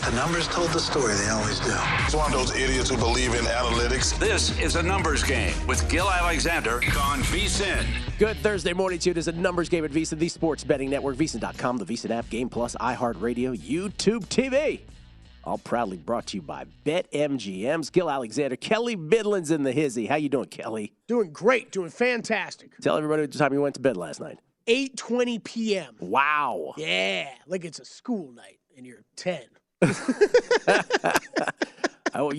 The numbers told the story. They always do. It's one of those idiots who believe in analytics. This is a numbers game with Gill Alexander on VSiN. Good Thursday morning to you. It is a numbers game at VSiN, the sports betting network, VSiN.com, the VSiN app, Game Plus, iHeartRadio, YouTube TV. All proudly brought to you by BetMGMs. Gill Alexander, Kelley Bydlon's in the hizzy. How you doing, Kelley? Doing great. Doing fantastic. Tell everybody what time you went to bed last night. 8:20 p.m. Wow. Yeah, like it's a school night and you're 10. You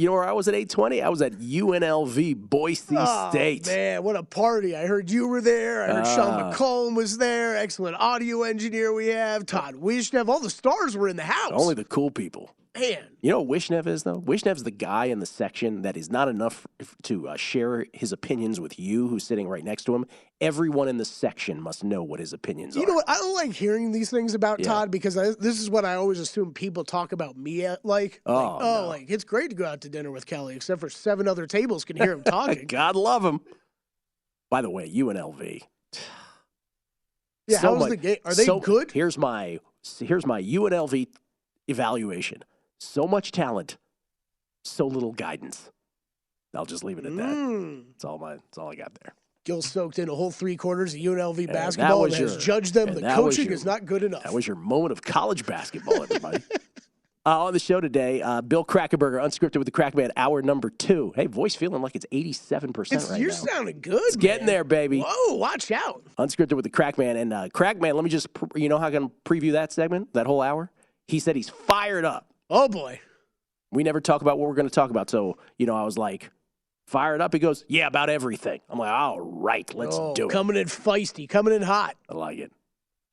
know where I was at 8:20? I was at UNLV Boise State. Man, what a party. I heard you were there. I heard Sean McCollum was there. Excellent audio engineer we have. Todd Wishnev. All the stars were in the house. Only the cool people. Man. You know what Wishnev is, though?Wishnev's the guy in the section that is not enough to share his opinions with you, who's sitting right next to him. Everyone in the section must know what his opinions are. You know what? I don't like hearing these things about Todd because this is what I always assume people talk about me at. Like it's great to go out to dinner with Kelley, except for 7 other tables can hear him talking. God love him. By the way, UNLV. Yeah, how was the game? Are they good? Here's my UNLV evaluation. So much talent, so little guidance. I'll just leave it at that. That's all I got there. Gill soaked in a whole 3 quarters of UNLV basketball and has judged them. The coaching is not good enough. That was your moment of college basketball, everybody. On the show today, Bill Krackomberger, Unscripted with the Crackman, hour number 2. Hey, voice feeling like it's 87% right now. You're sounding good, It's getting there, baby. Whoa, watch out. Unscripted with the Crackman. And Crackman, let me just, you know how I can preview that segment, that whole hour? He said he's fired up. Oh, boy. We never talk about what we're going to talk about. So, I was like, fired up. He goes, yeah, about everything. I'm like, all right, let's do it. Coming in feisty, coming in hot. I like it.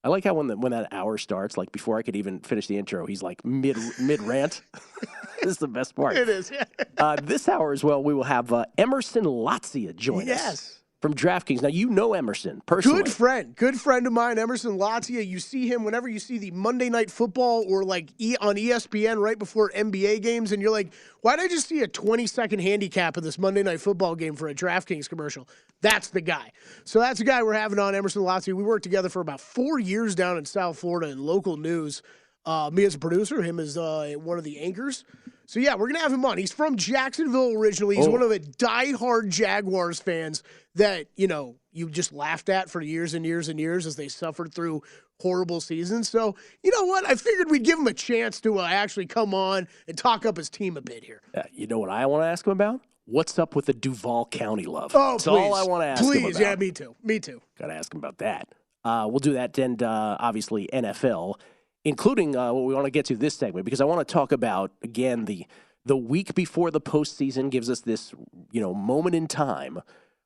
I like how when that hour starts, like before I could even finish the intro, he's like mid rant. This is the best part. It is. Yeah. This hour as well, we will have Emerson Lotzia join us from DraftKings. Now, you know Emerson personally. Good friend of mine, Emerson Lotzia. You see him whenever you see the Monday Night Football or like on ESPN right before NBA games, and you're like, why did I just see a 20-second handicap of this Monday Night Football game for a DraftKings commercial? That's the guy. So that's the guy we're having on, Emerson Lotzia. We worked together for about 4 years down in South Florida in local news. Me as a producer, him as one of the anchors. So, yeah, we're going to have him on. He's from Jacksonville originally. He's one of the diehard Jaguars fans that, you just laughed at for years and years and years as they suffered through horrible seasons. So, you know what? I figured we'd give him a chance to actually come on and talk up his team a bit here. You know what I want to ask him about? What's up with the Duval County love? Oh, That's please. all I want to ask him about. Please, yeah, me too. Me too. Got to ask him about that. We'll do that, and obviously NFL, including what we want to get to this segment, because I want to talk about, again, the week before the postseason gives us this, moment in time,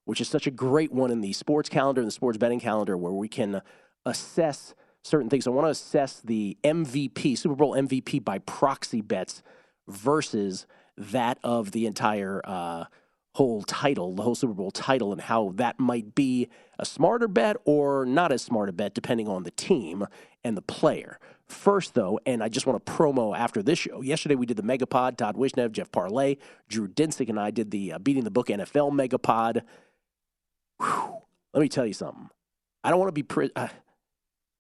which is such a great one in the sports calendar and the sports betting calendar, where we can assess certain things. I want to assess the MVP, Super Bowl MVP by proxy bets versus that of the entire whole title, the whole Super Bowl title, and how that might be a smarter bet or not as smart a bet, depending on the team and the player. First, though, and I just want to promo after this show. Yesterday, we did the Megapod. Todd Wishnev, Jeff Parlay, Drew Dinsick, and I did the Beating the Book NFL Megapod. Whew. Let me tell you something. I don't want to be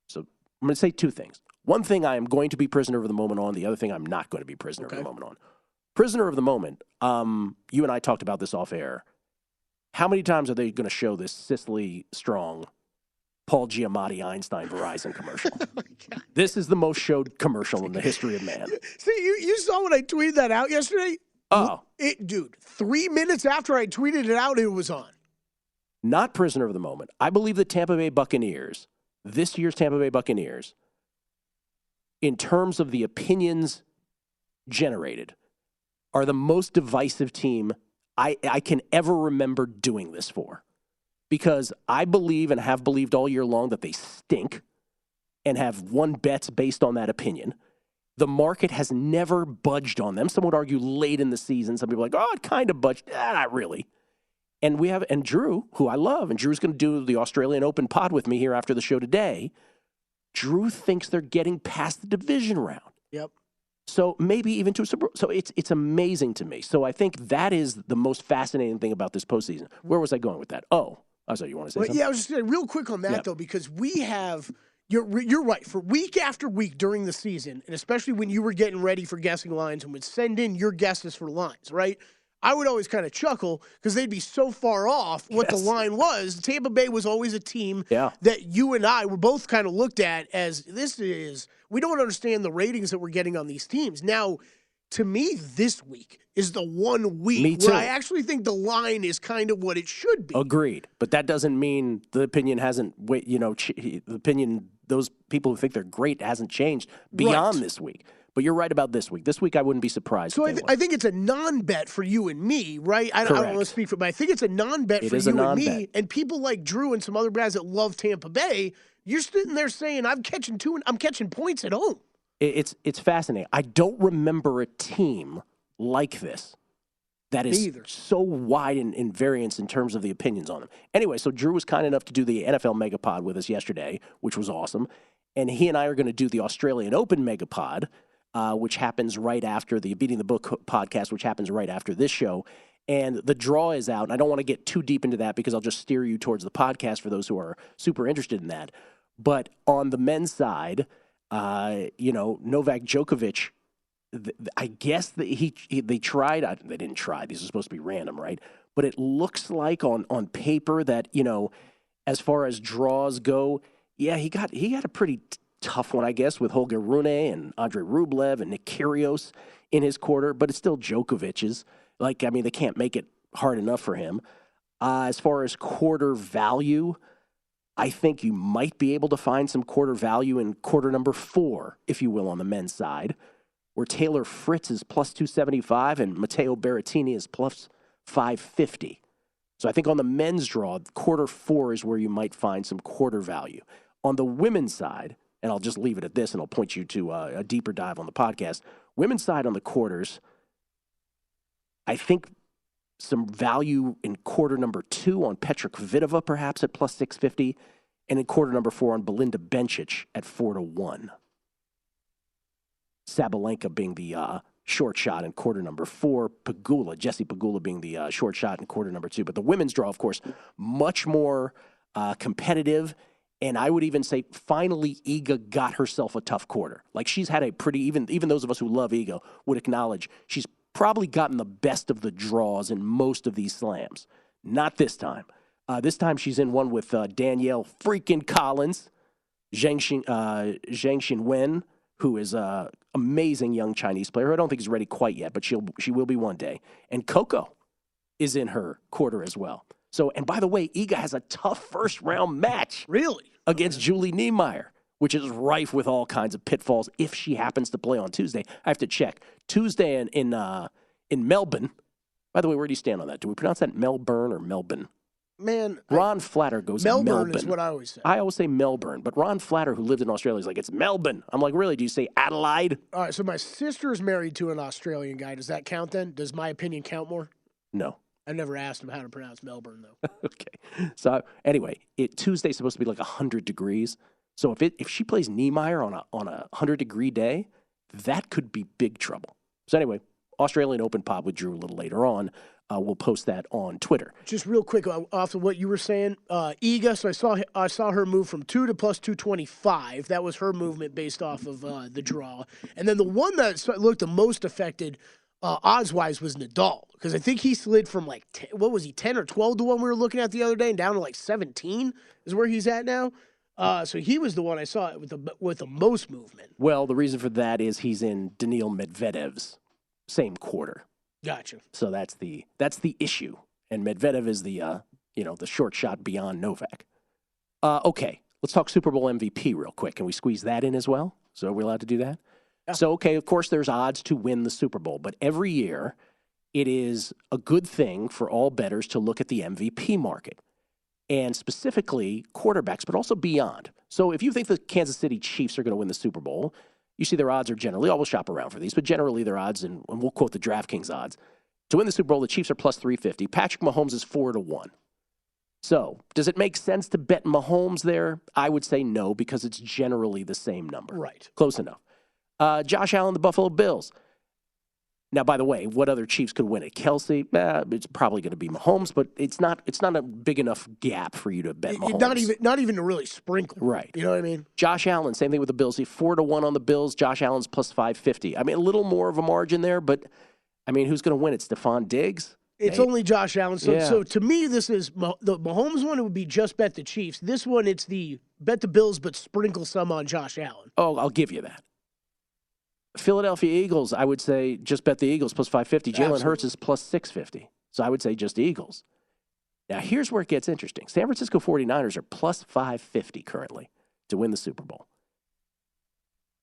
so I'm going to say 2 things. One thing I am going to be prisoner of the moment on. The other thing I'm not going to be prisoner of the moment on. Prisoner of the moment. You and I talked about this off air. How many times are they going to show this Sicily Strong, Paul Giamatti, Einstein, Verizon commercial? Oh my God. This is the most showed commercial in the history of man. See, you saw when I tweeted that out yesterday? Oh. Dude, 3 minutes after I tweeted it out, it was on. Not prisoner of the moment. I believe the Tampa Bay Buccaneers, this year's Tampa Bay Buccaneers, in terms of the opinions generated, are the most divisive team I can ever remember doing this for. Because I believe and have believed all year long that they stink and have won bets based on that opinion. The market has never budged on them. Some would argue late in the season. Some people are like, oh, it kind of budged. Not really. And we have, and Drew, who I love, and Drew's going to do the Australian Open pod with me here after the show today. Drew thinks they're getting past the division round. Yep. So maybe even to a Super Bowl. So it's amazing to me. So I think that is the most fascinating thing about this postseason. Where was I going with that? Oh, sorry, you want to say something? Yeah, I was just real quick on that, though, because we have, You're right. For week after week during the season, and especially when you were getting ready for guessing lines and would send in your guesses for lines, right? I would always kind of chuckle because they'd be so far off what the line was. Tampa Bay was always a team that you and I were both kind of looked at as we don't understand the ratings that we're getting on these teams. Now, to me, this week is the one week where I actually think the line is kind of what it should be. Agreed. But that doesn't mean the opinion hasn't, the opinion, those people who think they're great hasn't changed beyond this week. But you're right about this week. This week, I wouldn't be surprised. So I think it's a non-bet for you and me, right? I don't want to speak for, but I think it's a non-bet for you and me. And people like Drew and some other guys that love Tampa Bay, you're sitting there saying, I'm catching points at home. It's fascinating. I don't remember a team like this that is so wide in variance in terms of the opinions on them. Anyway, so Drew was kind enough to do the NFL Megapod with us yesterday, which was awesome. And he and I are going to do the Australian Open Megapod, which happens right after the Beating the Book podcast, which happens right after this show. And the draw is out. And I don't want to get too deep into that because I'll just steer you towards the podcast for those who are super interested in that. But on the men's side, Novak Djokovic, I guess they tried. They didn't try. These are supposed to be random, right? But it looks like on paper that, as far as draws go, he had a pretty tough one, I guess, with Holger Rune and Andrei Rublev and Nick Kyrgios in his quarter. But it's still Djokovic's. They can't make it hard enough for him. As far as quarter value, I think you might be able to find some quarter value in quarter number 4, if you will, on the men's side, where Taylor Fritz is plus 275 and Matteo Berrettini is plus 550. So I think on the men's draw, quarter 4 is where you might find some quarter value. On the women's side, and I'll just leave it at this and I'll point you to a deeper dive on the podcast, women's side on the quarters, I think some value in quarter number 2 on Petra Kvitova, perhaps at plus 650, and in quarter number 4 on Belinda Bencic at 4-1. Sabalenka being the short shot in quarter number 4, Jesse Pegula being the short shot in quarter number 2. But the women's draw, of course, much more competitive. And I would even say, finally, Iga got herself a tough quarter. Like, she's had a pretty, even those of us who love Iga would acknowledge she's probably gotten the best of the draws in most of these slams. Not this time. This time she's in one with Danielle freaking Collins, Zhang Xinwen, who is an amazing young Chinese player. I don't think he's ready quite yet, but she will be one day. And Coco is in her quarter as well. So, and by the way, Iga has a tough first-round match. Really? Against Julie Niemeyer, which is rife with all kinds of pitfalls if she happens to play on Tuesday. I have to check. Tuesday in Melbourne. By the way, where do you stand on that? Do we pronounce that Melbourne or Melbourne? Man, Ron Flatter goes Melbourne is what I always say. I always say Melbourne, but Ron Flatter, who lived in Australia, is like, it's Melbourne. I'm like, really? Do you say Adelaide? All right, so my sister is married to an Australian guy. Does that count then? Does my opinion count more? No. I never asked him how to pronounce Melbourne, though. Okay. So anyway, Tuesday's supposed to be like 100 degrees. So if she plays Niemeyer on a 100-degree day, that could be big trouble. So anyway, Australian Open pod with Drew a little later on. We'll post that on Twitter. Just real quick off of what you were saying, Iga. So I saw her move from 2 to plus 225. That was her movement based off of the draw. And then the one that looked the most affected odds-wise was Nadal, because I think he slid from 10 or 12 to 1 we were looking at the other day, and down to 17 is where he's at now. So he was the one I saw with the most movement. Well, the reason for that is he's in Daniil Medvedev's same quarter. Gotcha. So that's the issue, and Medvedev is the short shot beyond Novak. Okay, let's talk Super Bowl MVP real quick. Can we squeeze that in as well? So are we allowed to do that? Yeah. So, okay, of course, there's odds to win the Super Bowl, but every year it is a good thing for all bettors to look at the MVP market, and specifically quarterbacks, but also beyond. So if you think the Kansas City Chiefs are going to win the Super Bowl, you see their odds are generally, we'll shop around for these, but generally their odds, and we'll quote the DraftKings odds, to win the Super Bowl, the Chiefs are plus 350. Patrick Mahomes is 4-1. So does it make sense to bet Mahomes there? I would say no, because it's generally the same number. Right. Close enough. Josh Allen, the Buffalo Bills. Now, by the way, what other Chiefs could win it? Kelsey, it's probably going to be Mahomes, but it's not a big enough gap for you to bet Mahomes. Not even to really sprinkle. Right. You know what I mean? Josh Allen, same thing with the Bills. 4-1 on the Bills. Josh Allen's plus 550. I mean, a little more of a margin there, but I mean, who's going to win it? Stephon Diggs? It's only Josh Allen. So to me, this is the Mahomes one. It would be just bet the Chiefs. This one, it's the bet the Bills, but sprinkle some on Josh Allen. Oh, I'll give you that. Philadelphia Eagles, I would say just bet the Eagles plus 550. Jalen Hurts is plus 650. So I would say just Eagles. Now, here's where it gets interesting. San Francisco 49ers are plus 550 currently to win the Super Bowl.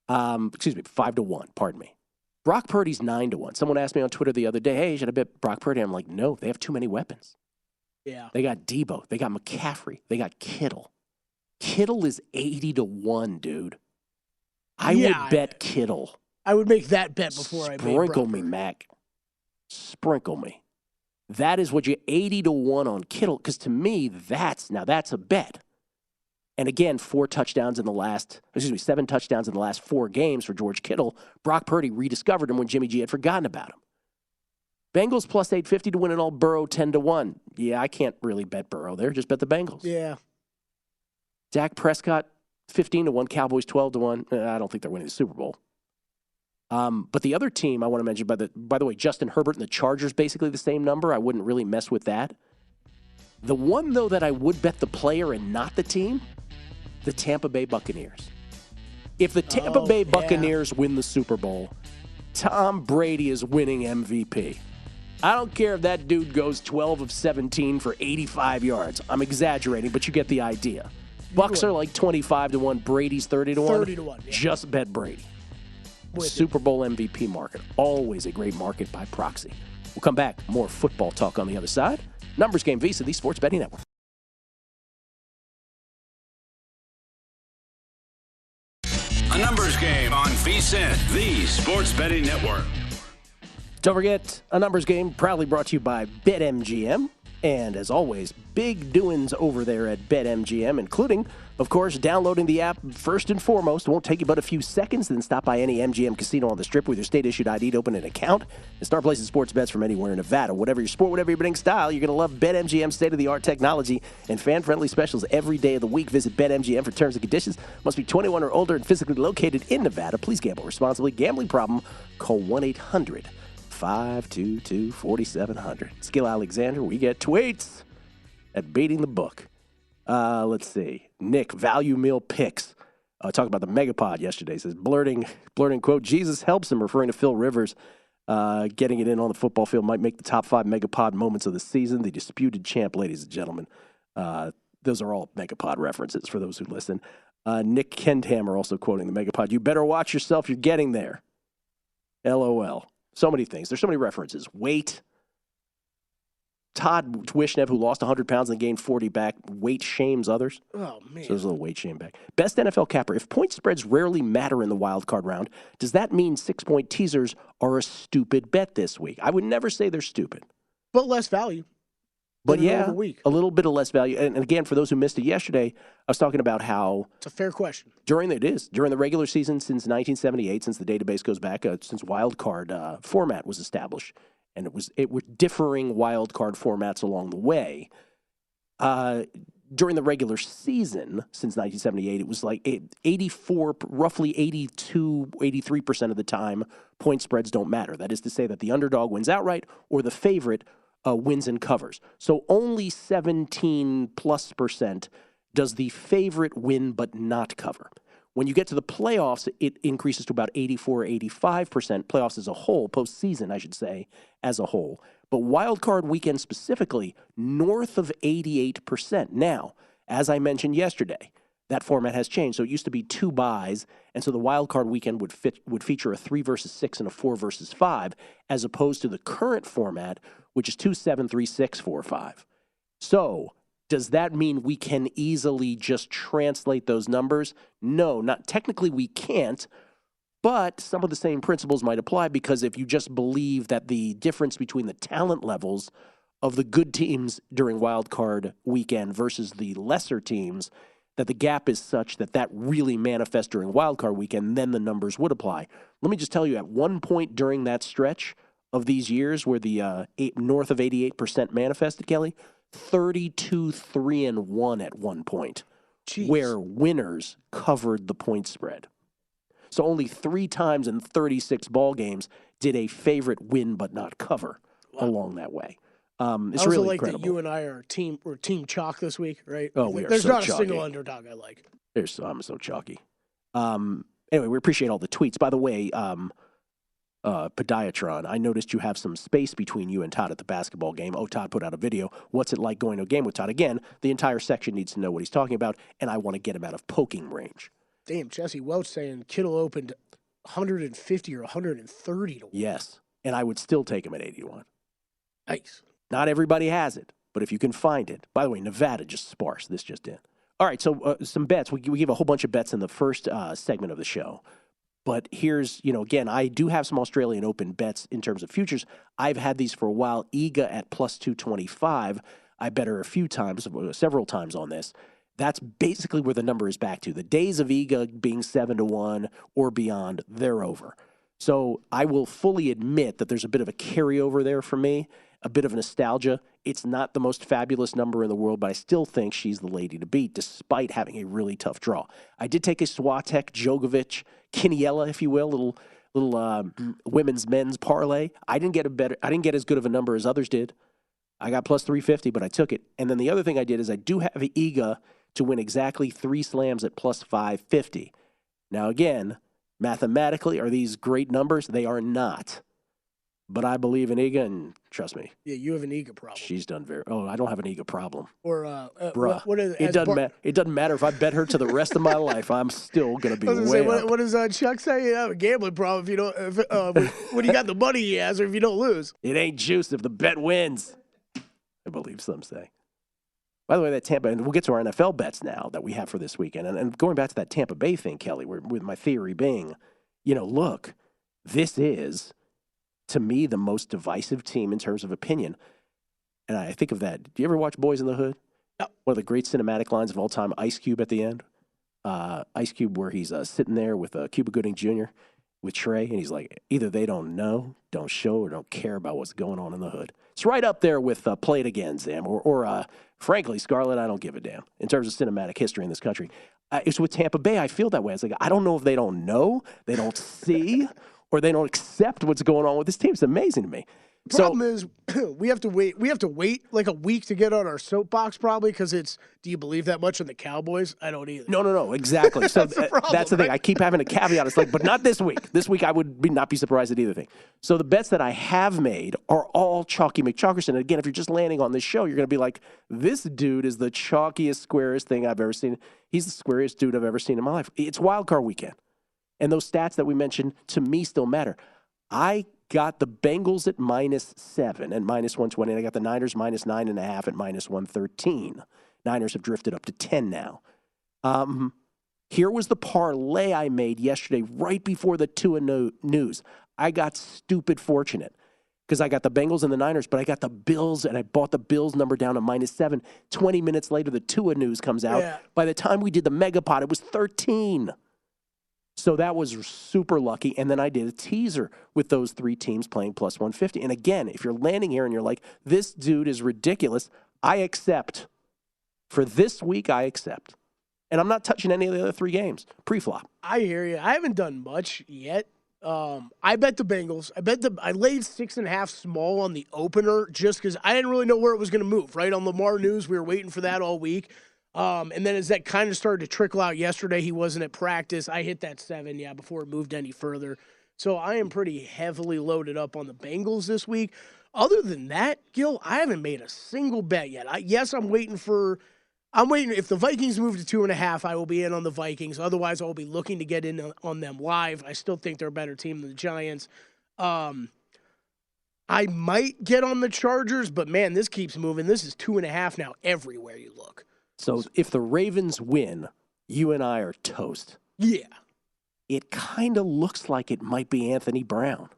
5-1, pardon me. Brock Purdy's 9-1. Someone asked me on Twitter the other day, hey, should I bet Brock Purdy? I'm like, no, they have too many weapons. Yeah. They got Debo. They got McCaffrey. They got Kittle. Kittle is 80-1, dude. I would bet Kittle. I would make that bet before I made Sprinkle me, Mac. Sprinkle me. That is what you 80-1 on Kittle, because to me, that's a bet. And again, 7 touchdowns in the last 4 games for George Kittle. Brock Purdy rediscovered him when Jimmy G had forgotten about him. Bengals plus 850 to win it all. Burrow 10-1. Yeah, I can't really bet Burrow there. Just bet the Bengals. Yeah. Dak Prescott 15-1. Cowboys 12-1. I don't think they're winning the Super Bowl. But the other team I want to mention, by the way, Justin Herbert and the Chargers, basically the same number. I wouldn't really mess with that. The one, though, that I would bet the player and not the team, the Tampa Bay Buccaneers. If the Tampa Bay Buccaneers win the Super Bowl, Tom Brady is winning MVP. I don't care if that dude goes 12 of 17 for 85 yards. I'm exaggerating, but you get the idea. Bucks are like 25-1. Brady's 30-1. 30-1. Yeah. Just bet Brady. Super Bowl MVP market. Always a great market by proxy. We'll come back. More football talk on the other side. Numbers Game Visa, the Sports Betting Network. A numbers game on VSiN, the Sports Betting Network. Don't forget, a numbers game proudly brought to you by BetMGM. And as always, big doings over there at BetMGM, including, of course, downloading the app first and foremost. It won't take you but a few seconds. Then stop by any MGM casino on the Strip with your state-issued ID to open an account and start placing sports bets from anywhere in Nevada. Whatever your sport, whatever your betting style, you're going to love BetMGM's state-of-the-art technology and fan-friendly specials every day of the week. Visit BetMGM for terms and conditions. Must be 21 or older and physically located in Nevada. Please gamble responsibly. Gambling problem? Call 1-800-522-4700. It's Gill Alexander. We get tweets at Beating the Book. Let's see. Nick, value meal picks. Talked about the Megapod yesterday. Says, blurting, quote, Jesus helps him, referring to Phil Rivers. Getting it in on the football field might make the top 5 Megapod moments of the season. The disputed champ, ladies and gentlemen. Those are all Megapod references for those who listen. Nick Kendhammer also quoting the Megapod. You better watch yourself. You're getting there. LOL. So many things. There's so many references. Weight. Todd Wishnev, who lost 100 pounds and gained 40 back, weight shames others. Oh, man. So there's a little weight shame back. Best NFL capper. If point spreads rarely matter in the wild card round, does that mean 6-point teasers are a stupid bet this week? I would never say they're stupid. But less value. But yeah, a little bit of less value. And again, for those who missed it yesterday, I was talking about how... It's a fair question. During the regular season since 1978, since the database goes back, since wild card format was established, and it was differing wild card formats along the way. During the regular season since 1978, it was like 84, roughly 82, 83% of the time, point spreads don't matter. That is to say that the underdog wins outright or the favorite wins and covers. So only 17+% does the favorite win but not cover. When you get to the playoffs, it increases to about 84, 85%, playoffs as a whole, postseason, I should say, as a whole. But wild card weekend specifically, north of 88%. Now, as I mentioned yesterday, that format has changed. So it used to be 2 buys, and so the wild card weekend would feature a 3 versus 6 and a 4 versus 5, as opposed to the current format, which is 2, 7, 3, 6, 4, 5. So does that mean we can easily just translate those numbers? No, not technically we can't, but some of the same principles might apply, because if you just believe that the difference between the talent levels of the good teams during wild card weekend versus the lesser teams, that the gap is such that that really manifests during wild card weekend, then the numbers would apply. Let me just tell you, at one point during that stretch of these years where the north of 88% manifested, Kelley, 32-3-1 at one point, Jeez. where winners covered the point spread. So only 3 times in 36 ball games did a favorite win but not cover along that way. It's I also really like incredible. that you and I are team chalk this week, right? Oh, we are There's so not chalky. a single underdog I like. I'm so chalky. Anyway, we appreciate all the tweets. By the way, Podiatron, I noticed you have some space between you and Todd at the basketball game. Oh, Todd put out a video. What's it like going to a game with Todd? Again, the entire section needs to know what he's talking about, and I want to get him out of poking range. Damn, Jesse Welch saying Kittle opened 150 or 130 to 1. Yes, and I would still take him at 81. Nice. Not everybody has it, but if you can find it. By the way, Nevada just sparse. This just in. All right, so some bets. We give a whole bunch of bets in the first segment of the show. But here's, again, I do have some Australian Open bets in terms of futures. I've had these for a while. Iga at plus 225. I bet her several times on this. That's basically where the number is back to. The days of Iga being 7-1 or beyond, they're over. So I will fully admit that there's a bit of a carryover there for me, a bit of nostalgia. It's not the most fabulous number in the world, but I still think she's the lady to beat, despite having a really tough draw. I did take a Swiatek, Djokovic, Kiniela, if you will, little women's men's parlay. I didn't get as good of a number as others did. I got plus 350, but I took it. And then the other thing I did is I do have Iga to win exactly 3 slams at plus 550. Now again, mathematically, are these great numbers? They are not. But I believe in Iga, and trust me. Yeah, you have an Iga problem. She's done very. Oh, I don't have an Iga problem. Or bruh. What is, it doesn't matter if I bet her to the rest of my life. I'm still gonna be way up. What does Chuck say? You have a gambling problem if you don't. When you got the money he has, or if you don't lose. It ain't juice if the bet wins. I believe some say. By the way, that Tampa, and we'll get to our NFL bets now that we have for this weekend. And going back to that Tampa Bay thing, Kelley, with my theory being, look, this is, to me, the most divisive team in terms of opinion. And I think of that. Do you ever watch Boys in the Hood? Yep. One of the great cinematic lines of all time, Ice Cube at the end. Ice Cube where he's sitting there with Cuba Gooding Jr., with Trey, and he's like, either they don't know, don't show, or don't care about what's going on in the hood. It's right up there with Play It Again, Sam, or frankly, Scarlett, I don't give a damn in terms of cinematic history in this country. It's with Tampa Bay, I feel that way. It's like, I don't know if they don't know, they don't see, or they don't accept what's going on with this team. It's amazing to me. Problem is, we have to wait. We have to wait like a week to get on our soapbox, probably, because it's. Do you believe that much in the Cowboys? I don't either. No, exactly. So that's the problem, that's the thing. right? I keep having a caveat. It's like, but not this week. This week I would not be surprised at either thing. So the bets that I have made are all Chalky McChalkerson. And again, if you're just landing on this show, you're going to be like, this dude is the chalkiest, squarest thing I've ever seen. He's the squarest dude I've ever seen in my life. It's wild card weekend, and those stats that we mentioned to me still matter. I got the Bengals at -7 and -120, and I got the Niners -9.5 at -113. Niners have drifted up to 10 now. Here was the parlay I made yesterday right before the Tua news. I got stupid fortunate because I got the Bengals and the Niners, but I got the Bills, and I bought the Bills number down to -7. 20 minutes later, the Tua news comes out. Yeah. By the time we did the mega pot, it was 13. So that was super lucky. And then I did a teaser with those 3 teams playing plus 150. And again, if you're landing here and you're like, this dude is ridiculous, I accept. For this week, I accept. And I'm not touching any of the other 3 games. Pre-flop. I hear you. I haven't done much yet. I bet the Bengals. I laid 6.5 small on the opener just because I didn't really know where it was going to move. Right on Lamar news, we were waiting for that all week. And then as that kind of started to trickle out yesterday, he wasn't at practice. I hit that 7, before it moved any further. So I am pretty heavily loaded up on the Bengals this week. Other than that, Gill, I haven't made a single bet yet. I'm waiting. If the Vikings move to 2.5, I will be in on the Vikings. Otherwise, I will be looking to get in on them live. I still think they're a better team than the Giants. I might get on the Chargers, but man, this keeps moving. This is 2.5 now everywhere you look. So if the Ravens win, you and I are toast. Yeah. It kind of looks like it might be Anthony Brown.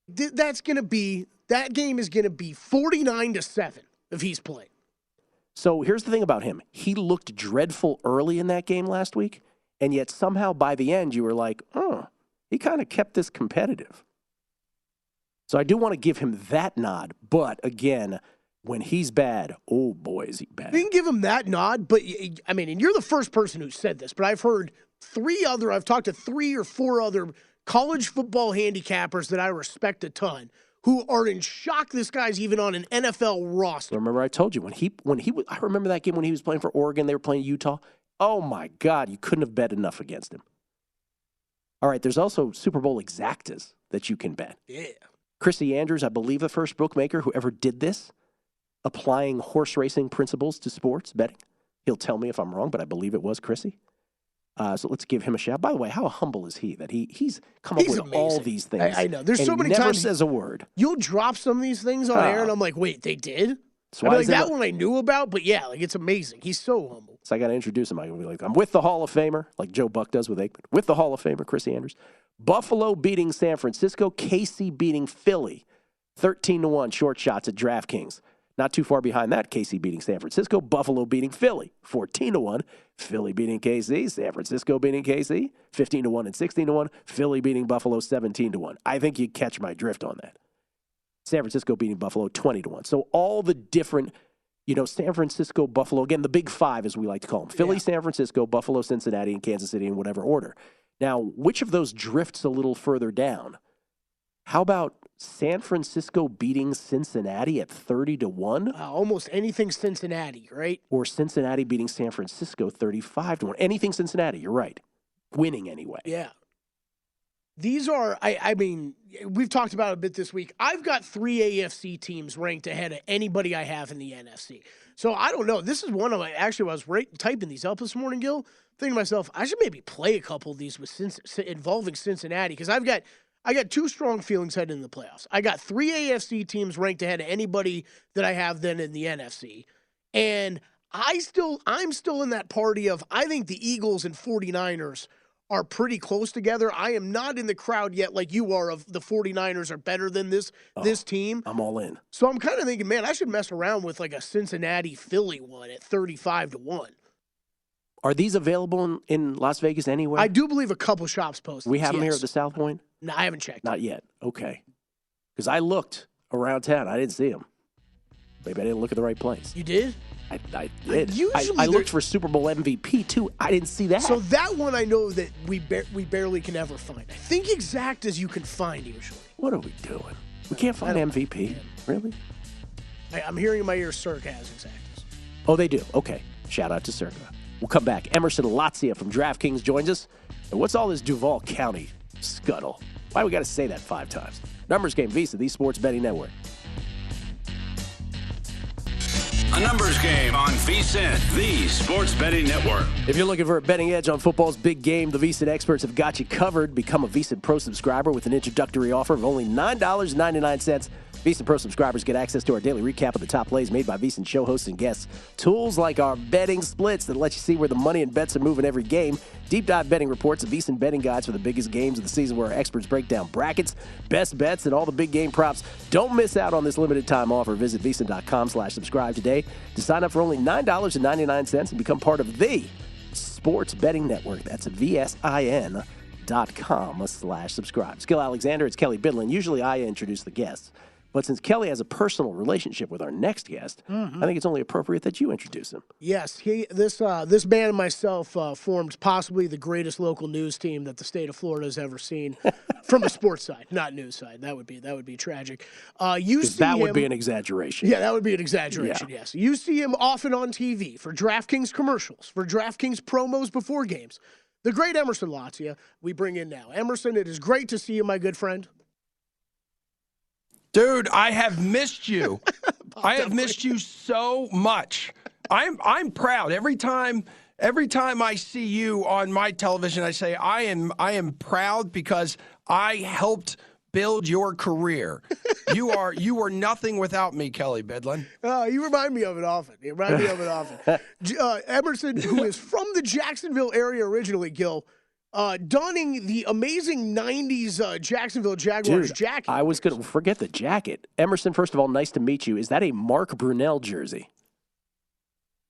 That game is going to be 49-7 if he's playing. So here's the thing about him. He looked dreadful early in that game last week, and yet somehow by the end you were like, oh, he kind of kept this competitive. So I do want to give him that nod. But again, when he's bad, oh boy, is he bad. You can give him that nod, but I mean, and you're the first person who said this, but I've heard I've talked to 3 or 4 other college football handicappers that I respect a ton who are in shock this guy's even on an NFL roster. Remember I told you I remember that game when he was playing for Oregon, they were playing Utah. Oh my God, you couldn't have bet enough against him. All right, there's also Super Bowl exactas that you can bet. Yeah. Chrissy Andrews, I believe the first bookmaker who ever did this, applying horse racing principles to sports betting. He'll tell me if I'm wrong, but I believe it was Chrissy. So let's give him a shout. By the way, how humble is he that he's come up with amazing. all these things? I know. There's and so many never times says a word. You'll drop some of these things on air, and I'm like, wait, they did? So like that one I knew about, but yeah, like it's amazing. He's so humble. So I got to introduce him. I'm going to be like, I'm with the Hall of Famer, like Joe Buck does with Aikman. With the Hall of Famer, Chrissy Andrews. Buffalo beating San Francisco. KC beating Philly. 13-1 short shots at DraftKings. Not too far behind that, KC beating San Francisco. Buffalo beating Philly. 14-1. Philly beating KC. San Francisco beating KC. 15-1 and 16-1. Philly beating Buffalo 17-1. I think you catch my drift on that. San Francisco beating Buffalo 20-1. So all the different, San Francisco, Buffalo, again, the big five, as we like to call them. Philly, San Francisco, Buffalo, Cincinnati, and Kansas City in whatever order. Now, which of those drifts a little further down? How about San Francisco beating Cincinnati at 30-1? Almost anything Cincinnati, right? Or Cincinnati beating San Francisco 35-1. Anything Cincinnati, you're right. Winning anyway. Yeah. These are, I mean, we've talked about it a bit this week. I've got 3 AFC teams ranked ahead of anybody I have in the NFC. So I don't know. This is one of my, actually, when I was typing these up this morning, Gill, thinking to myself, I should maybe play a couple of these involving Cincinnati because I got 2 strong feelings heading into the playoffs. I got 3 AFC teams ranked ahead of anybody that I have then in the NFC. And I'm still in that party of, I think the Eagles and 49ers are pretty close together. I am not in the crowd yet like you are of the 49ers are better than this team. I'm all in. So I'm kind of thinking, man, I should mess around with like a Cincinnati-Philly one at 35-1. Are these available in Las Vegas anywhere? I do believe a couple shops posted. We have them here at the South Point? No, I haven't checked. Not yet. Okay. Because I looked around town. I didn't see them. Maybe I didn't look at the right place. You did? I did. I looked for Super Bowl MVP, too. I didn't see that. So that one I know that we barely can ever find. I think exactas you can find usually. What are we doing? We can't find MVP. Really? I'm hearing in my ear Circa has exactas. Oh, they do. Okay. Shout out to Circa. We'll come back. Emerson Lotzia from DraftKings joins us. And what's all this Duval County scuttle? Why we got to say that 5 times? Numbers Game Visa, the Sports Betting Network. A numbers game on VSiN, the Sports Betting Network. If you're looking for a betting edge on football's big game, the VSiN experts have got you covered. Become a VSiN Pro subscriber with an introductory offer of only $9.99. VSiN Pro subscribers get access to our daily recap of the top plays made by VSiN show hosts and guests. Tools like our betting splits that let you see where the money and bets are moving every game. Deep dive betting reports and VSiN betting guides for the biggest games of the season where our experts break down brackets, best bets, and all the big game props. Don't miss out on this limited time offer. Visit VSiN.com/subscribe today to sign up for only $9.99 and become part of the Sports Betting Network. That's VSIN.com/subscribe. Gill Alexander, it's Kelley Bydlon. Usually I introduce the guests. But since Kelley has a personal relationship with our next guest, I think it's only appropriate that you introduce him. Yes, this man and myself formed possibly the greatest local news team that the state of Florida has ever seen, from a sports side, not news side. That would be tragic. Would be an exaggeration. Yeah, that would be an exaggeration. Yeah. Yes, you see him often on TV for DraftKings commercials, for DraftKings promos before games. The great Emerson Lotzia, we bring in now. Emerson, it is great to see you, my good friend. Dude, I have missed you. I have missed you so much. I'm proud. Every time I see you on my television, I say I am proud because I helped build your career. You are nothing without me, Kelley Bydlon. You remind me of it often. Emerson, who is from the Jacksonville area originally, Gill, donning the amazing 90s Jacksonville Jaguars jacket. I was going to forget the jacket. Emerson, first of all, nice to meet you. Is that a Mark Brunell jersey?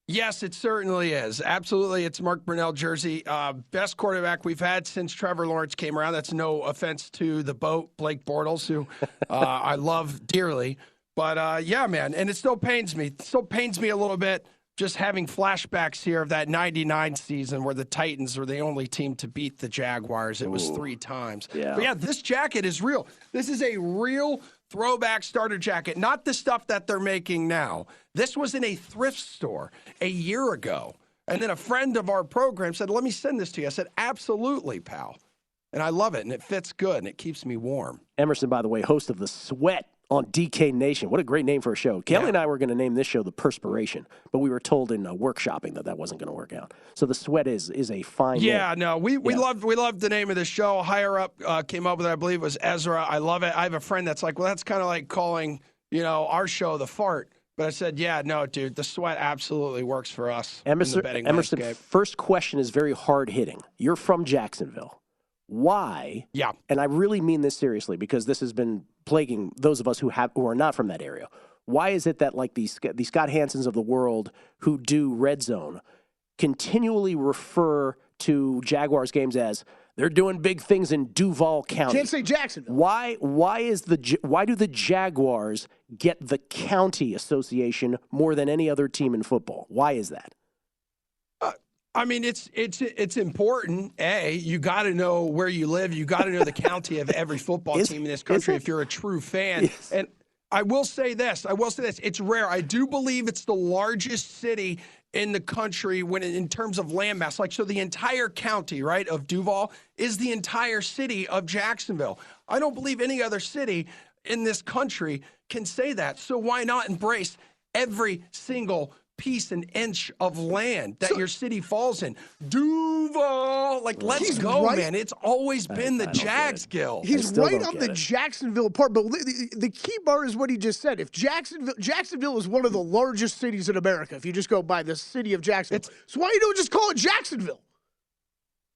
Yes, it certainly is. Absolutely. It's Mark Brunell jersey. Best quarterback we've had since Trevor Lawrence came around. That's no offense to the BOAT, Blake Bortles, who I love dearly. But, yeah, man, and it still pains me. It still pains me a little bit just having flashbacks here of that 99 season where the Titans were the only team to beat the Jaguars. It was 3 times. Yeah. But, yeah, this jacket is real. This is a real throwback starter jacket, not the stuff that they're making now. This was in a thrift store a year ago. And then a friend of our program said, let me send this to you. I said, absolutely, pal. And I love it, and it fits good, and it keeps me warm. Emerson, by the way, host of The Sweat on DK Nation. What a great name for a show. Kelley and I were going to name this show The Perspiration, but we were told in workshopping that wasn't going to work out. So The Sweat is a fine name. No, we loved the name of the show. Higher up came up with it, I believe it was Ezra. I love it. I have a friend that's like, well, that's kind of like calling, our show The Fart. But I said, yeah, no, dude, The Sweat absolutely works for us in the betting Emerson, landscape. first question is very hard-hitting. You're from Jacksonville. Why? Yeah. And I really mean this seriously because this has been plaguing those of us who are not from that area. Why is it that like the Scott Hansons of the world who do Red Zone continually refer to Jaguars games as they're doing big things in Duval County? Can't say Jacksonville. Why do the Jaguars get the county association more than any other team in football? Why is that? I mean, it's important. You got to know where you live. You got to know the county of every football team in this country if you're a true fan. Yes. And I will say this. It's rare. I do believe it's the largest city in the country in terms of landmass. So the entire county, right, of Duval is the entire city of Jacksonville. I don't believe any other city in this country can say that. So why not embrace every single piece and inch of land that your city falls in? Duval, let's go, right. man. It's always been the Jags, Gill. He's right on the Jacksonville part, but the key part is what he just said. If Jacksonville is one of the largest cities in America, if you just go by the city of Jacksonville, so why you don't just call it Jacksonville?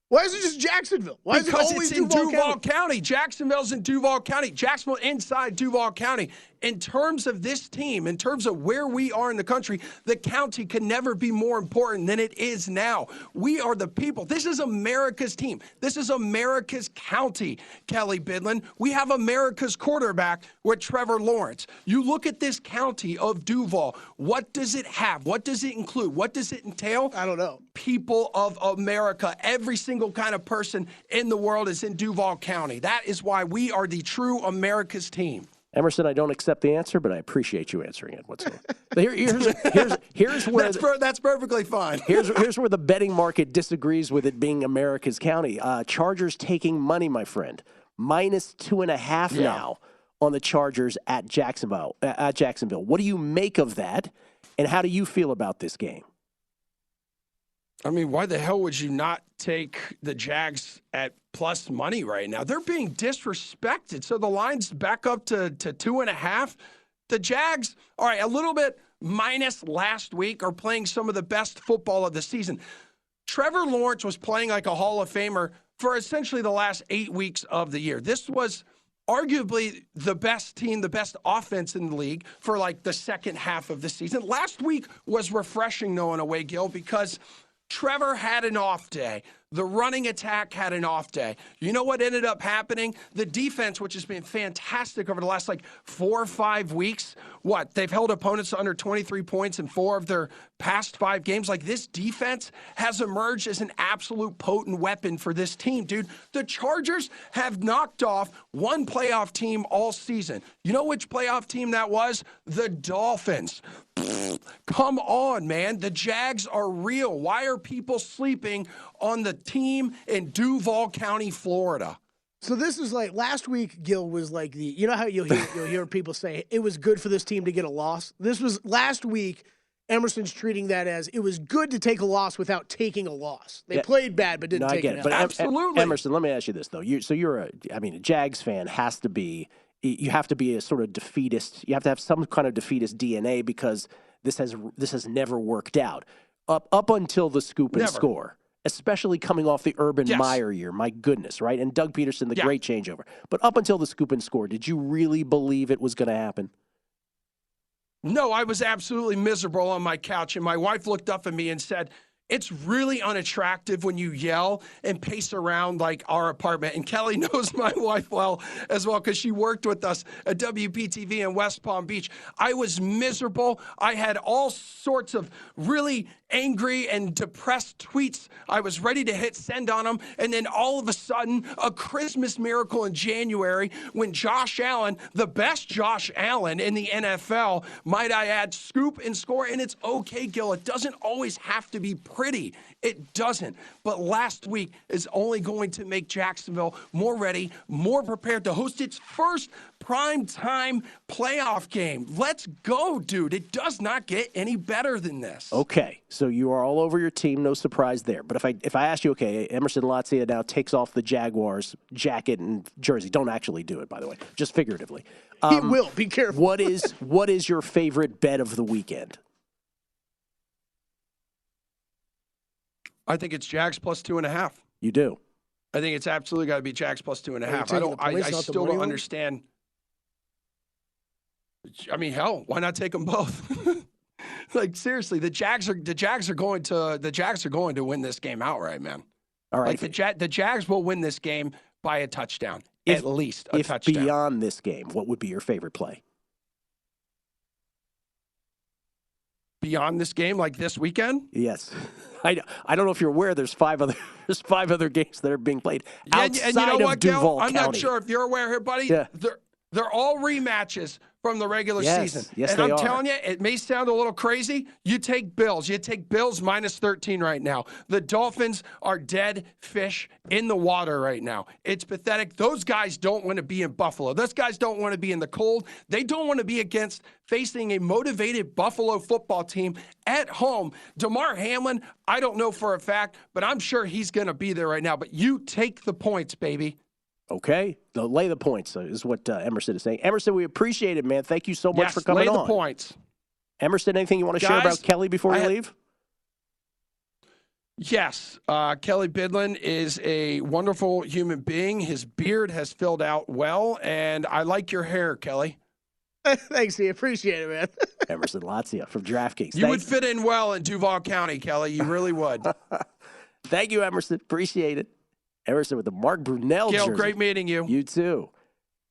Why is it just Jacksonville? Why because is it always it's in Duval County? Jacksonville's in Duval County. Jacksonville inside Duval County. In terms of this team, in terms of where we are in the country, the county can never be more important than it is now. We are the people. This is America's team. This is America's county, Kelley Bydlon. We have America's quarterback with Trevor Lawrence. You look at this county of Duval. What does it have? What does it include? What does it entail? I don't know. People of America. Every single kind of person in the world is in Duval County. That is why we are the true America's team. Emerson, I don't accept the answer, but I appreciate you answering it. Here's where that's perfectly fine. Here's where the betting market disagrees with it being America's county. Chargers taking money, my friend, -2.5 now on the Chargers at Jacksonville. What do you make of that, and how do you feel about this game? I mean, why the hell would you not take the Jags at plus money right now? They're being disrespected. So the line's back up to 2.5. The Jags, all right, a little bit minus last week, are playing some of the best football of the season. Trevor Lawrence was playing like a Hall of Famer for essentially the last 8 weeks of the year. This was arguably the best team, the best offense in the league for like the second half of the season. Last week was refreshing, though, in a way, Gill, because Trevor had an off day. The running attack had an off day. You know what ended up happening? The defense, which has been fantastic over the last 4 or 5 weeks, they've held opponents to under 23 points in 4 of their past 5 games. This defense has emerged as an absolute potent weapon for this team, dude. The Chargers have knocked off one playoff team all season. You know which playoff team that was? The Dolphins. Come on, man. The Jags are real. Why are people sleeping on the team in Duval County, Florida? So this is last week, Gill was you know how you'll hear people say it was good for this team to get a loss? This was last week. Emerson's treating that as it was good to take a loss without taking a loss. They played bad, but didn't take it. But absolutely. Emerson, let me ask you this, though. You're a Jags fan has to be, you have to be a sort of defeatist. You have to have some kind of defeatist DNA because this has never worked out. Up until the scoop and score, especially coming off the Urban Meyer year. My goodness, right? And Doug Peterson, the great changeover. But up until the scoop and score, did you really believe it was going to happen? No, I was absolutely miserable on my couch, and my wife looked up at me and said, "It's really unattractive when you yell and pace around like our apartment." And Kelley knows my wife well as well because she worked with us at WPTV in West Palm Beach. I was miserable. I had all sorts of really angry and depressed tweets. I was ready to hit send on them. And then all of a sudden, a Christmas miracle in January when Josh Allen, the best Josh Allen in the NFL, might I add, scoop and score. And it's okay, Gill. It doesn't always have to be pretty. It doesn't. But last week is only going to make Jacksonville more ready, more prepared to host its first primetime playoff game. Let's go, dude. It does not get any better than this. Okay, so you are all over your team. No surprise there. But if I ask you, okay, Emerson Lotzia now takes off the Jaguars jacket and jersey. Don't actually do it, by the way, just figuratively. He will. Be careful. What is your favorite bet of the weekend? I think it's Jags plus 2.5. You do? I think it's absolutely got to be Jags plus 2.5. I still don't understand. I mean, hell, why not take them both? Like seriously, the Jags are going to win this game outright, man. All right. Like the Jags will win this game by a touchdown, at least a touchdown. If beyond this game, what would be your favorite play? Beyond this game, like this weekend? Yes. I don't know if you're aware there's five other games that are being played outside and you know of what, Duval Gill? I'm County. not sure if you're aware here, buddy. Yeah. They're all rematches from the regular season. Yes, and I'm telling you, it may sound a little crazy. You take Bills. You take Bills minus 13 right now. The Dolphins are dead fish in the water right now. It's pathetic. Those guys don't want to be in Buffalo. Those guys don't want to be in the cold. They don't want to be facing a motivated Buffalo football team at home. Damar Hamlin, I don't know for a fact, but I'm sure he's going to be there right now. But you take the points, baby. Okay, lay the points is what Emerson is saying. Emerson, we appreciate it, man. Thank you so much for coming on. Lay the points. Emerson, anything you want to share about Kelley before you leave? Yes, Kelley Bydlon is a wonderful human being. His beard has filled out well, and I like your hair, Kelley. Thanks, D. Appreciate it, man. Emerson Lotzia from DraftKings. You would fit in well in Duval County, Kelley. You really would. Thank you, Emerson. Appreciate it. Emerson with the Mark Brunell Gill, jersey. great meeting you. You too.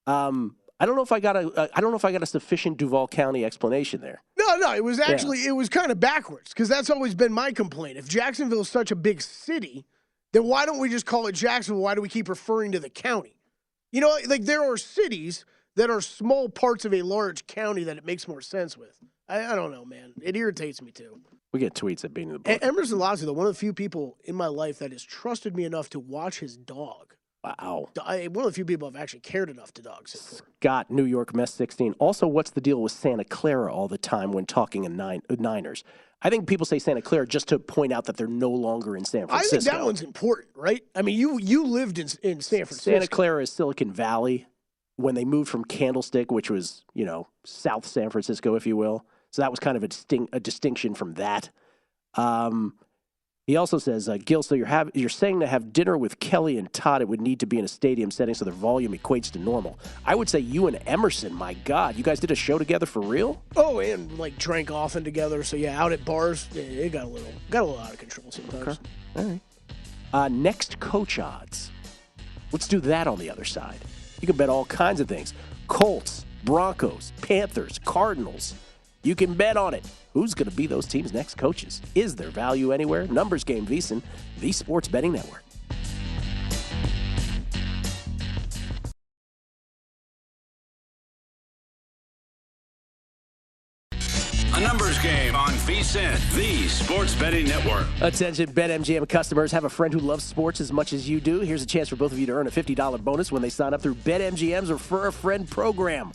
I don't know if I got a sufficient Duval County explanation there. No, it was actually it was kind of backwards because that's always been my complaint. If Jacksonville is such a big city, then why don't we just call it Jacksonville? Why do we keep referring to the county? You know, like there are cities that are small parts of a large county that it makes more sense with. I don't know, man. It irritates me too. We get tweets at being in the book. Emerson Lotzia, though, one of the few people in my life that has trusted me enough to watch his dog. Wow. One of the few people I've actually cared enough to dog sit for. Scott, New York, Mess 16. Also, what's the deal with Santa Clara all the time when talking in Niners? I think people say Santa Clara just to point out that they're no longer in San Francisco. I think that one's important, right? I mean, you lived in San Francisco. Santa Clara is Silicon Valley. When they moved from Candlestick, which was, South San Francisco, if you will. So that was kind of a distinction from that. He also says, Gill, so you're saying to have dinner with Kelley and Todd, it would need to be in a stadium setting so their volume equates to normal. I would say you and Emerson, my God, you guys did a show together for real? Oh, and drank often together. So yeah, out at bars, it got a little out of control sometimes. Okay. All right. Next coach odds. Let's do that on the other side. You can bet all kinds of things. Colts, Broncos, Panthers, Cardinals. You can bet on it. Who's going to be those teams' next coaches? Is there value anywhere? Numbers Game VSiN, the Sports Betting Network. A numbers game on VSiN, the Sports Betting Network. Attention BetMGM customers, have a friend who loves sports as much as you do. Here's a chance for both of you to earn a $50 bonus when they sign up through BetMGM's Refer a Friend program.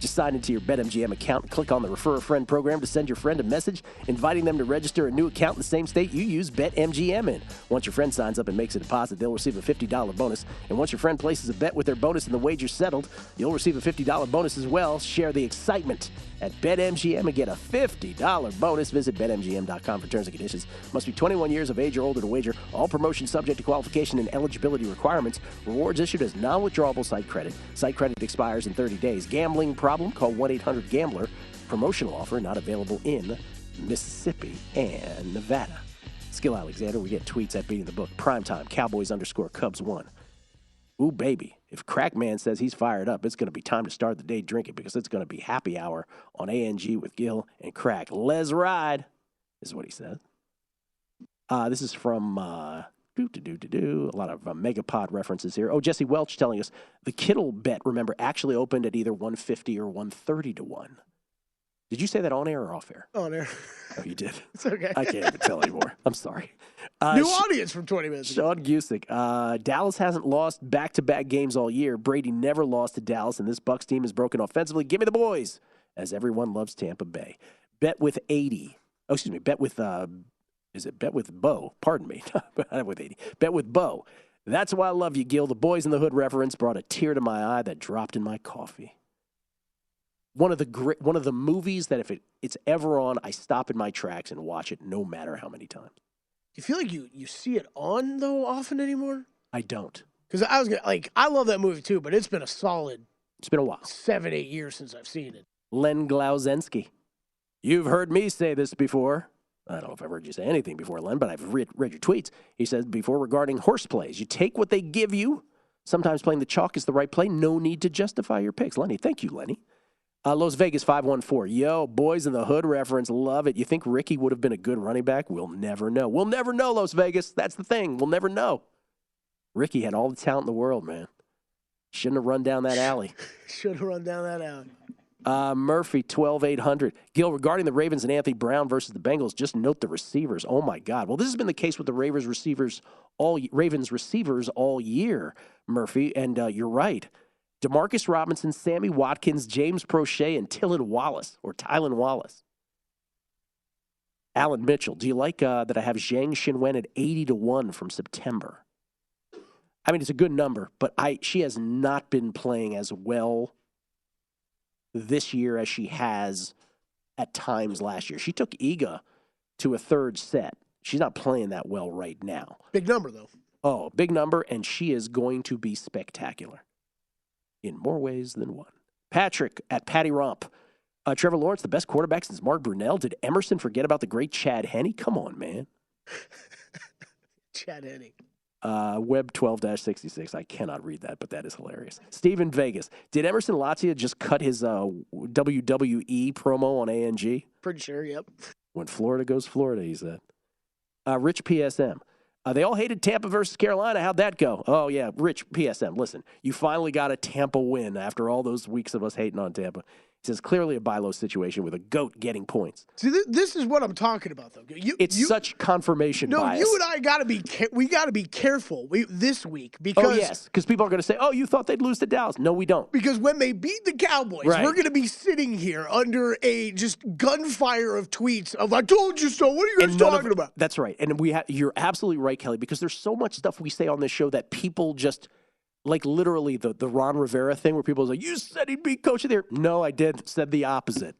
Just sign into your BetMGM account and click on the Refer a Friend program to send your friend a message inviting them to register a new account in the same state you use BetMGM in. Once your friend signs up and makes a deposit, they'll receive a $50 bonus. And once your friend places a bet with their bonus and the wager settled, you'll receive a $50 bonus as well. Share the excitement at BetMGM and get a $50 bonus. Visit BetMGM.com for terms and conditions. Must be 21 years of age or older to wager. All promotions subject to qualification and eligibility requirements. Rewards issued as non-withdrawable site credit. Site credit expires in 30 days. Gambling problem? Call 1-800-GAMBLER. Promotional offer not available in Mississippi and Nevada. Skill Alexander, we get tweets at Beating the Book. Primetime, Cowboys_Cubs1. Ooh, baby. If Crackman says he's fired up, it's going to be time to start the day drinking because it's going to be happy hour on ANG with Gill and Crack. Let's ride, is what he said. This is from a lot of Megapod references here. Oh, Jesse Welch telling us the Kittle bet, remember, actually opened at either 150 or 130 to 1. Did you say that on air or off air? On air. Oh, you did. It's okay. I can't even tell anymore. I'm sorry. New audience from 20 minutes ago. Sean Gusick. Dallas hasn't lost back-to-back games all year. Brady never lost to Dallas, and this Bucs team is broken offensively. Give me the boys, as everyone loves Tampa Bay. Bet with 80. Oh, excuse me. Bet with, is it Bet with Bo? Pardon me. Not with 80. Bet with Bo. That's why I love you, Gil. The Boys in the Hood reference brought a tear to my eye that dropped in my coffee. One of the movies that if it's ever on, I stop in my tracks and watch it no matter how many times. You feel like you see it on, though, often anymore? I don't. Because I love that movie, too, but it's been a while. 7-8 years since I've seen it. Len Glauzensky. You've heard me say this before. I don't know if I've heard you say anything before, Len, but I've read your tweets. He says before regarding horse plays, you take what they give you. Sometimes playing the chalk is the right play. No need to justify your picks. Lenny, thank you, Lenny. Las Vegas 514. Yo, Boys in the Hood reference. Love it. You think Ricky would have been a good running back? We'll never know. We'll never know, Las Vegas. That's the thing. We'll never know. Ricky had all the talent in the world, man. Shouldn't have run down that alley. Should have run down that alley. Murphy, 12,800. Gil, regarding the Ravens and Anthony Brown versus the Bengals, just note the receivers. Oh, my God. Well, this has been the case with the Ravens receivers all year, Murphy, and you're right. Demarcus Robinson, Sammy Watkins, James Prochet, and Tylan Wallace. Alan Mitchell, do you like that I have Zhang Xinwen at 80 to 1 from September? I mean, it's a good number, but she has not been playing as well this year as she has at times last year. She took Iga to a third set. She's not playing that well right now. Big number, though. Oh, big number, and she is going to be spectacular in more ways than one. Patrick at Patty Romp. Trevor Lawrence, the best quarterback since Mark Brunell. Did Emerson forget about the great Chad Henne? Come on, man. Chad Henne. Web 12-66. I cannot read that, but that is hilarious. Steven Vegas. Did Emerson Lotzia just cut his WWE promo on ANG? Pretty sure, yep. When Florida goes Florida, he said. Rich PSM. They all hated Tampa versus Carolina. How'd that go? Oh, yeah, Rich PSM. Listen, you finally got a Tampa win after all those weeks of us hating on Tampa. He says, clearly a buy low situation with a GOAT getting points. See, this is what I'm talking about, though. It's such confirmation bias. No, you and I got to be we got to be careful this week because oh yes, because people are going to say, "Oh, you thought they'd lose to Dallas." No, we don't. Because when they beat the Cowboys, right, we're going to be sitting here under a just gunfire of tweets of "I told you so." What are you guys talking about? That's right, and you're absolutely right, Kelley. Because there's so much stuff we say on this show that people just. Like literally the Ron Rivera thing where people are like, you said he'd be coach of the year. No, I did. Said the opposite.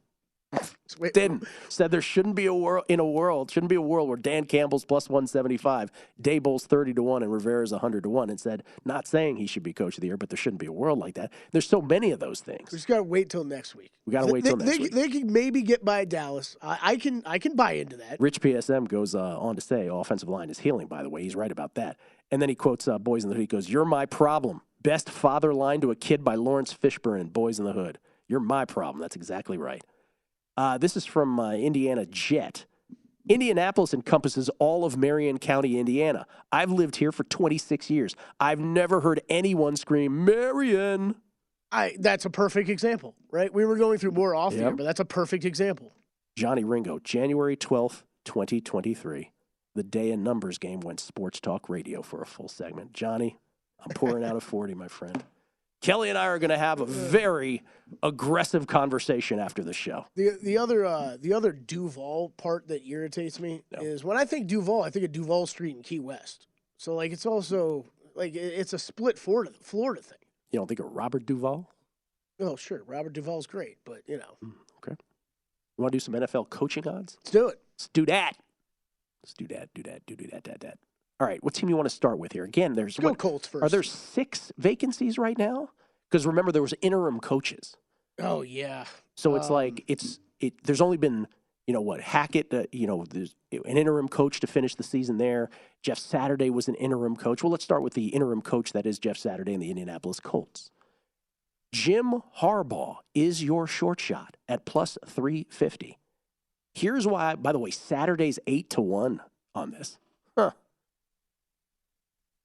Didn't. Said there shouldn't be a world where Dan Campbell's plus 175, Daboll's 30 to 1, and Rivera's 100 to 1. And said, not saying he should be coach of the year, but there shouldn't be a world like that. There's so many of those things. We just got to wait till next week. We got to wait till next week. They can maybe get by Dallas. I can buy into that. Rich PSM goes on to say, offensive line is healing, by the way. He's right about that. And then he quotes Boys in the Hood. He goes, "You're my problem. Best father line to a kid by Lawrence Fishburne, Boys in the Hood. You're my problem." That's exactly right. This is from Indiana Jet. Indianapolis encompasses all of Marion County, Indiana. I've lived here for 26 years. I've never heard anyone scream, Marion. That's a perfect example, right? We were going through more off here, but that's a perfect example. Johnny Ringo, January 12th, 2023. The day and numbers game went sports talk radio for a full segment. Johnny, I'm pouring out a 40, my friend. Kelley and I are going to have a very aggressive conversation after the show. The other Duval part that irritates me is when I think Duval, I think of Duval Street in Key West. So like it's also like it's a split Florida thing. You don't think of Robert Duval? Oh sure, Robert Duval's great, but you know. Okay. You want to do some NFL coaching odds? Let's do it. Let's do that. Let's do that. All right, what team you want to start with here? Again, there's go Colts first. Are there 6 vacancies right now? Because remember, there was interim coaches. Oh yeah. So it's like there's only been, Hackett, there's an interim coach to finish the season there. Jeff Saturday was an interim coach. Well, let's start with the interim coach that is Jeff Saturday in the Indianapolis Colts. Jim Harbaugh is your short shot at plus 350. Here's why, by the way, Saturday's 8-1 on this. Huh.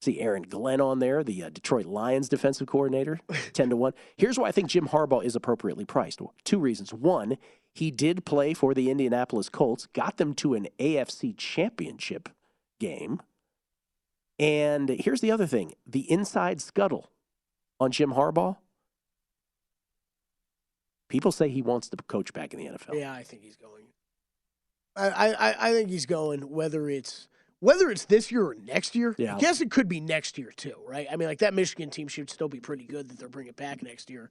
See Aaron Glenn on there, the Detroit Lions defensive coordinator, 10-1. Here's why I think Jim Harbaugh is appropriately priced. 2 reasons. 1, he did play for the Indianapolis Colts, got them to an AFC championship game. And here's the other thing. The inside scuttle on Jim Harbaugh, people say he wants to coach back in the NFL. Yeah, I think he's going. I think he's going, whether it's this year or next year. Yeah. I guess it could be next year too, right? I mean, like that Michigan team should still be pretty good that they're bringing back next year.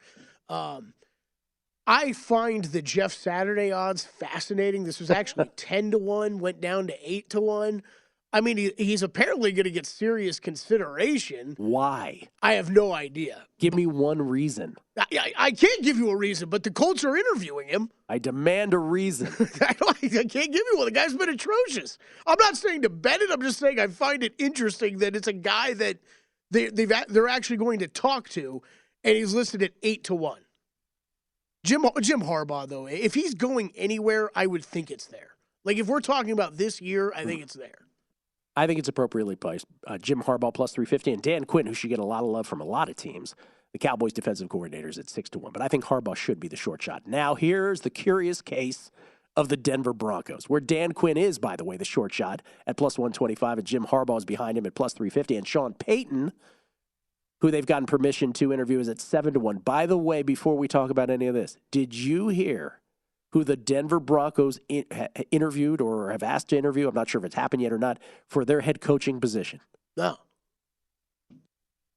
I find the Jeff Saturday odds fascinating. This was actually 10-1, went down to 8-1. I mean, he's apparently going to get serious consideration. Why? I have no idea. Give me one reason. I can't give you a reason, but the Colts are interviewing him. I demand a reason. I can't give you one. The guy's been atrocious. I'm not saying to bet it. I'm just saying I find it interesting that it's a guy that they're actually going to talk to, and he's listed at 8-1. Jim Harbaugh, though, if he's going anywhere, I would think it's there. Like if we're talking about this year, I think it's there. I think it's appropriately priced. Jim Harbaugh plus 350, and Dan Quinn, who should get a lot of love from a lot of teams. The Cowboys defensive coordinators at 6-1, but I think Harbaugh should be the short shot. Now, here's the curious case of the Denver Broncos, where Dan Quinn is, by the way, the short shot at plus 125, and Jim Harbaugh is behind him at plus 350, and Sean Payton, who they've gotten permission to interview, is at 7-1. By the way, before we talk about any of this, did you hear who the Denver Broncos interviewed or have asked to interview? I'm not sure if it's happened yet or not, for their head coaching position. No.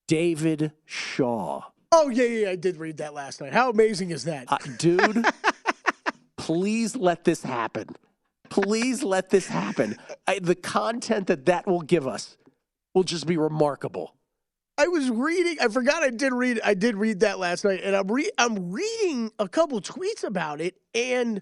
David Shaw. Oh, yeah, I did read that last night. How amazing is that? Dude, please let this happen. Please let this happen. The content that will give us will just be remarkable. I was reading. I forgot I did read that last night, and I'm reading a couple tweets about it, and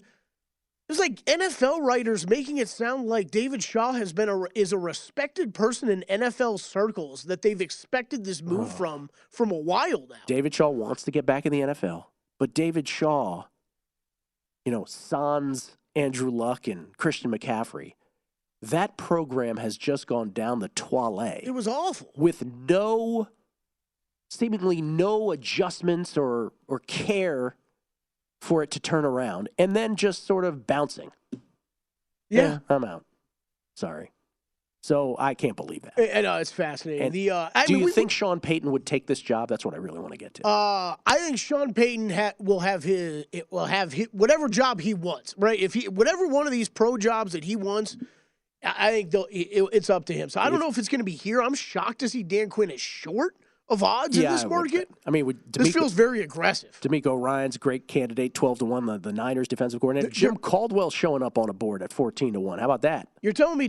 there's like NFL writers making it sound like David Shaw is a respected person in NFL circles that they've expected this move from a while now. David Shaw wants to get back in the NFL, but David Shaw, sans Andrew Luck and Christian McCaffrey, that program has just gone down the toilet. It was awful. With seemingly no adjustments or care for it to turn around, and then just sort of bouncing. Yeah. I'm out. Sorry. So I can't believe that. I know, it's fascinating. And do you think Sean Payton would take this job? That's what I really want to get to. I think Sean Payton will have whatever job he wants, right? Whatever one of these pro jobs that he wants, I think it's up to him. So I don't know if it's going to be here. I'm shocked to see Dan Quinn is short of odds in this market. I mean, this feels very aggressive. D'Amico Ryan's a great candidate, 12-1, the Niners defensive coordinator. Jim Caldwell showing up on a board at 14-1. How about that? You're telling me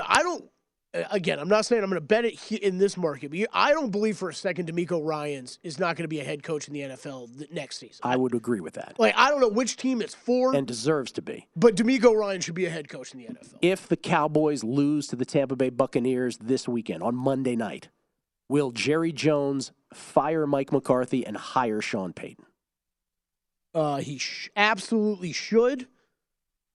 I don't. Again, I'm not saying I'm going to bet it in this market, but I don't believe for a second D'Amico Ryans is not going to be a head coach in the NFL next season. I would agree with that. Like, I don't know which team it's for. And deserves to be. But D'Amico Ryan should be a head coach in the NFL. If the Cowboys lose to the Tampa Bay Buccaneers this weekend, on Monday night, will Jerry Jones fire Mike McCarthy and hire Sean Payton? He absolutely should.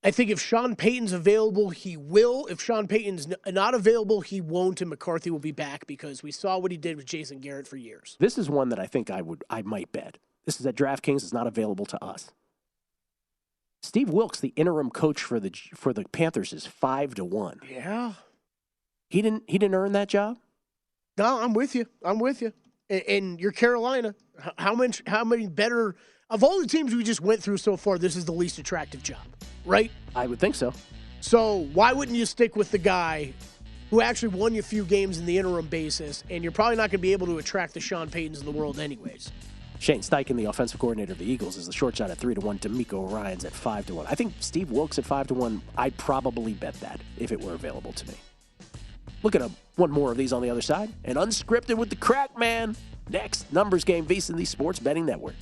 I think if Sean Payton's available, he will. If Sean Payton's not available, he won't, and McCarthy will be back because we saw what he did with Jason Garrett for years. This is one that I think I might bet. This is at DraftKings. It's not available to us. Steve Wilkes, the interim coach for the Panthers, is 5-1. Yeah. He didn't earn that job? No, I'm with you. And you're Carolina. How many better of all the teams we just went through so far, this is the least attractive job, right? I would think so. So why wouldn't you stick with the guy who actually won you a few games in the interim basis, and you're probably not going to be able to attract the Sean Paytons in the world anyways? Shane Steichen, the offensive coordinator of the Eagles, is the short shot at 3-1. D'Amico Ryan's at 5-1. I think Steve Wilkes at 5-1, I'd probably bet that if it were available to me. Look at one more of these on the other side. And Unscripted with the Crack Man. Next, Numbers Game, VSiN, the Sports Betting Network.